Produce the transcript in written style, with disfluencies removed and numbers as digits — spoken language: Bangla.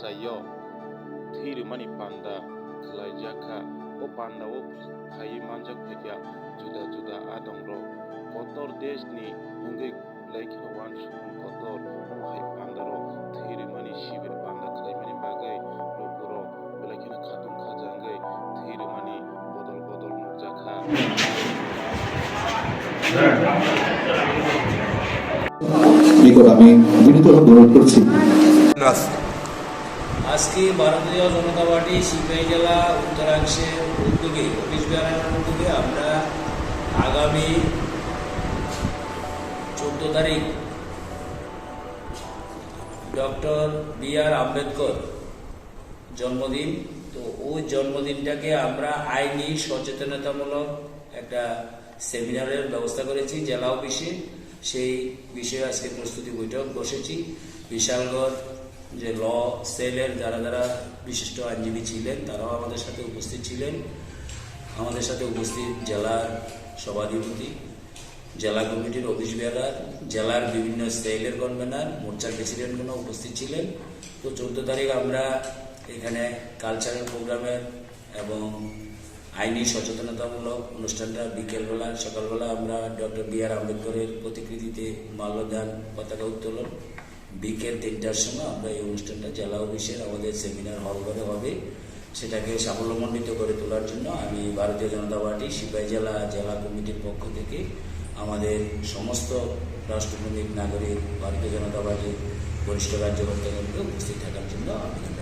sayo thiri mani panda khlai jaka o panda o phai manjak phaiya juda juda adongro kotor desh ni hungui laiki wan sum kotor phai panda ro thiri mani shibir panda khlai mani bagai lokoro laiki na khatung khajangai thiri mani bodol bodol nukjaka আমি বিনীতভাবে অনুরোধ করছি। আজকে ভারতীয় জনতা পার্টি সিপাহী জেলা উত্তরাংশের উদ্যোগে অফিস বিহারের উদ্যোগে আমরা আগামী 14 তারিখ ডক্টর বি.আর. আম্বেদকর জন্মদিন। তো ওই জন্মদিনটাকে আমরা আইনি সচেতনতামূলক একটা সেমিনারের ব্যবস্থা করেছি জেলা অফিসে। সেই বিষয়ে আজকে প্রস্তুতি বৈঠক বসেছি। বিশালগড় যে ল সেলের যারা যারা বিশিষ্ট আইনজীবী ছিলেন তারাও আমাদের সাথে উপস্থিত ছিলেন। আমাদের সাথে উপস্থিত জেলার সভাধিপতি, জেলা কমিটির অফিস বেয়ারার, জেলার বিভিন্ন সেলের কনভেনার, মোর্চার প্রেসিডেন্টগণ উপস্থিত ছিলেন। তো 14 তারিখ আমরা এখানে কালচারাল প্রোগ্রামের এবং আইনি সচেতনতামূলক অনুষ্ঠানটা বিকেলবেলা সকালবেলা আমরা ডক্টর বি.আর. আম্বেদকরের প্রতিকৃতিতে মাল্যদান, পতাকা উত্তোলন, বিকেল 3টার সময় আমরা এই অনুষ্ঠানটা জেলা অফিসের আমাদের সেমিনার হল ঘরে হবে। সেটাকে সাফল্যমণ্ডিত করে তোলার জন্য আমি ভারতীয় জনতা পার্টি সিপাহী জেলা কমিটির পক্ষ থেকে আমাদের সমস্ত রাষ্ট্রপ্রেমিক নাগরিক ভারতীয় জনতা পার্টির বরিষ্ঠ কার্যকর্তাদেরকে উপস্থিত থাকার জন্য আবেদন